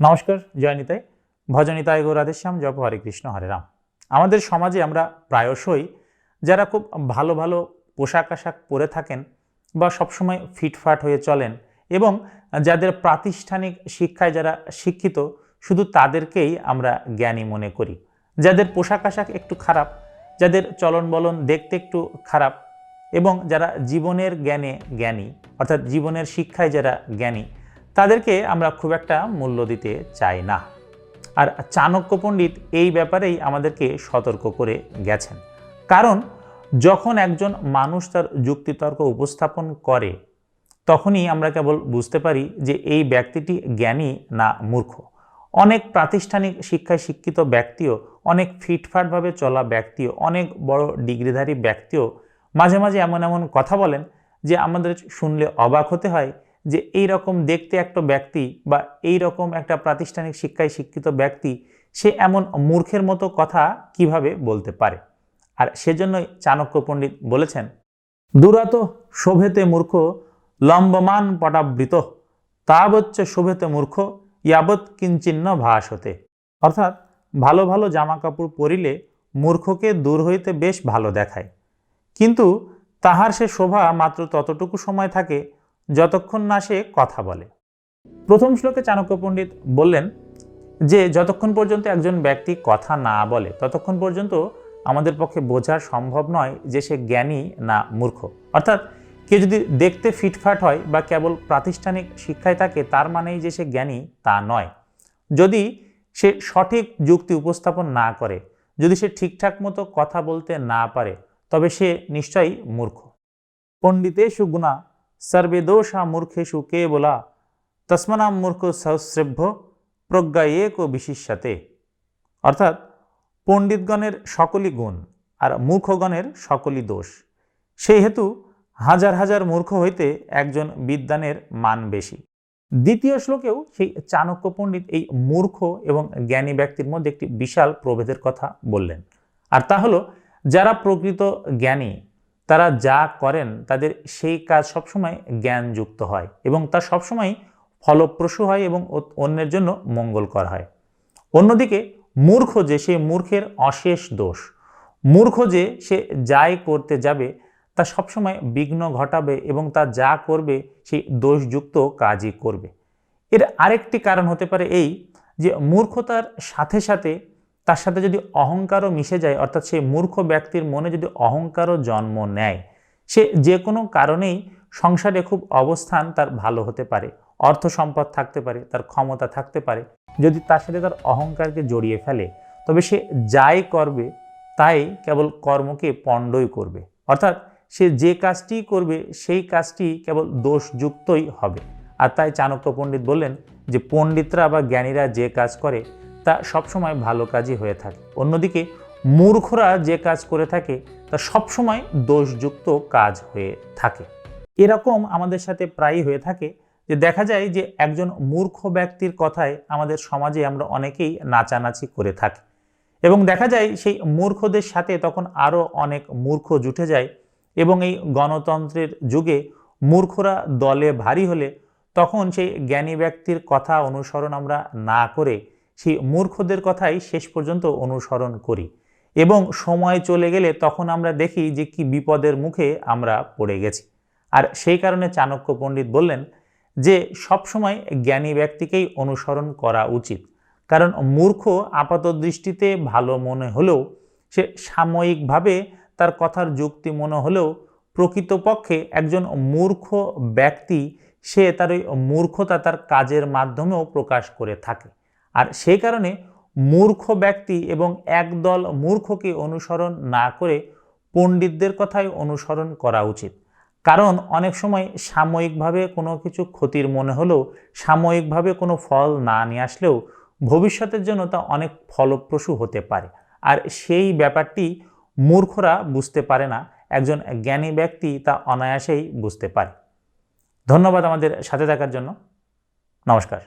নমস্কার, জয় নিতাই। ভজনিতায় গৌরাধেশ্যাম, জপ হরে কৃষ্ণ হরে রাম। আমাদের সমাজে আমরা প্রায়শই যারা খুব ভালো ভালো পোশাক আশাক পরে থাকেন বা সবসময় ফিটফাট হয়ে চলেন এবং যাদের প্রাতিষ্ঠানিক শিক্ষায় যারা শিক্ষিত, শুধু তাদেরকেই আমরা জ্ঞানী মনে করি। যাদের পোশাক আশাক একটু খারাপ, যাদের চলন বলন দেখতে একটু খারাপ এবং যারা জীবনের জ্ঞানে জ্ঞানী, অর্থাৎ জীবনের শিক্ষায় যারা জ্ঞানী, তাদেরকে আমরা খুব একটা মূল্য দিতে চাই না। আর চাণক্য পণ্ডিত এই ব্যাপারেই আমাদেরকে সতর্ক করে গেছেন। কারণ যখন একজন মানুষ তার যুক্তিতর্ক উপস্থাপন করে, তখনই আমরা কেবল বুঝতে পারি যে এই ব্যক্তিটি জ্ঞানী না মূর্খ। অনেক প্রাতিষ্ঠানিক শিক্ষায় শিক্ষিত ব্যক্তিও, অনেক ফিটফাটভাবে চলা ব্যক্তিও, অনেক বড় ডিগ্রিধারী ব্যক্তিও মাঝে মাঝে এমন এমন কথা বলেন যে আমাদের শুনলে অবাক হতে হয় যে এই রকম দেখতে একটা ব্যক্তি বা এই রকম একটা প্রাতিষ্ঠানিক শিক্ষায় শিক্ষিত ব্যক্তি, সে এমন মূর্খের মতো কথা কিভাবে বলতে পারে। আর সেজন্যই চাণক্য পণ্ডিত বলেছেন, দুরাত শোভেতে মূর্খ লম্বমান পটাবৃত তাবচ্চ শোভেতে মূর্খ ইয়াবৎ কিঞ্চিন্ন ভাসতে। অর্থাৎ ভালো ভালো জামা কাপড় পরিলে মূর্খকে দূর হইতে বেশ ভালো দেখায়, কিন্তু তাহার সে শোভা মাত্র ততটুকু সময় থাকে যতক্ষণ না সে কথা বলে। প্রথম শ্লোকে চাণক্য পণ্ডিত বললেন যে যতক্ষণ পর্যন্ত একজন ব্যক্তি কথা না বলে ততক্ষণ পর্যন্ত আমাদের পক্ষে বোঝা সম্ভব নয় যে সে জ্ঞানী না মূর্খ। অর্থাৎ কেউ যদি দেখতে ফিটফাট হয় বা কেবল প্রাতিষ্ঠানিক শিক্ষায় থাকে, তার মানেই যে সে জ্ঞানী তা নয়। যদি সে সঠিক যুক্তি উপস্থাপন না করে, যদি সে ঠিকঠাক মতো কথা বলতে না পারে, তবে সে নিশ্চয়ই মূর্খ। পণ্ডিতেষু গুণা সর্বে দোষা মূর্খেষু কে বলা তস্মনাম মূর্খ সহস্রেভ্য প্রজ্ঞা এক বিশিষ্যতে। অর্থাৎ পণ্ডিতগণের সকলই গুণ আর মূর্খগণের সকলই দোষ, সেই হেতু হাজার হাজার মূর্খ হইতে একজন বিদ্বানের মান বেশি। দ্বিতীয় শ্লোকেও সেই চাণক্য পণ্ডিত এই মূর্খ এবং জ্ঞানী ব্যক্তির মধ্যে একটি বিশাল প্রভেদের কথা বললেন। আর তা হলো, যারা প্রকৃত জ্ঞানী তারা যা করেন তাদের সেই কাজ সবসময় জ্ঞানযুক্ত হয় এবং তা সবসময় ফলপ্রসূ হয় এবং অন্যের জন্য মঙ্গলকর হয়। অন্যদিকে মূর্খ যে, সে মূর্খের অশেষ দোষ। মূর্খ যে, সে যাই করতে যাবে তা সবসময় বিঘ্ন ঘটাবে এবং তা যা করবে সেই দোষযুক্ত কাজই করবে। এর আরেকটি কারণ হতে পারে এই যে মূর্খতার সাথে সাথে তার সাথে যদি অহংকারও মিশে যায়, অর্থাৎ সেই মূর্খ ব্যক্তির মনে যদি অহংকারও জন্ম নেয়, সে যে কোনো কারণেই সংসারে খুব অবস্থান তার ভালো হতে পারে, অর্থ সম্পদ থাকতে পারে, তার ক্ষমতা থাকতে পারে, যদি তার সাথে তার অহংকারকে জড়িয়ে ফেলে তবে সে যাই করবে তাই কেবল কর্মকে পণ্ডই করবে। অর্থাৎ সে যে কাজটি করবে সেই কাজটি কেবল দোষযুক্তই হবে। আর তাই চাণক্য পণ্ডিত বললেন যে পণ্ডিতরা বা জ্ঞানীরা যে কাজ করে তা সবসময় ভালো কাজই হয়ে থাকে। অন্যদিকে মূর্খরা যে কাজ করে থাকে তা সবসময় দোষযুক্ত কাজ হয়ে থাকে। এরকম আমাদের সাথে প্রায়ই হয়ে থাকে যে দেখা যায় যে একজন মূর্খ ব্যক্তির কথায় আমাদের সমাজে আমরা অনেকেই নাচানাচি করে থাকি এবং দেখা যায় সেই মূর্খদের সাথে তখন আরও অনেক মূর্খ জুটে যায় এবং এই গণতন্ত্রের যুগে মূর্খরা দলে ভারী হলে তখন সেই জ্ঞানী ব্যক্তির কথা অনুসরণ আমরা না করে সেই মূর্খদের কথাই শেষ পর্যন্ত অনুসরণ করি এবং সময় চলে গেলে তখন আমরা দেখি যে কি বিপদের মুখে আমরা পড়ে গেছি। আর সেই কারণে চাণক্য পণ্ডিত বললেন যে সবসময় জ্ঞানী ব্যক্তিকেই অনুসরণ করা উচিত। কারণ মূর্খ আপাত দৃষ্টিতে ভালো মনে হলেও, সে সাময়িকভাবে তার কথার যুক্তি মনে হলেও, প্রকৃতপক্ষে একজন মূর্খ ব্যক্তি সে তার ওই মূর্খতা তার কাজের মাধ্যমেও প্রকাশ করে থাকে। আর সেই কারণে মূর্খ ব্যক্তি এবং একদল মূর্খকে অনুসরণ না করে পণ্ডিতদের কথাই অনুসরণ করা উচিত। কারণ অনেক সময় সাময়িকভাবে কোনো কিছু ক্ষতির মনে হলেও, সাময়িকভাবে কোনো ফল না নিয়ে আসলেও ভবিষ্যতের জন্য তা অনেক ফলপ্রসূ হতে পারে। আর সেই ব্যাপারটি মূর্খরা বুঝতে পারে না, একজন জ্ঞানী ব্যক্তি তা অনায়াসেই বুঝতে পারে। ধন্যবাদ আমাদের সাথে থাকার জন্য। নমস্কার।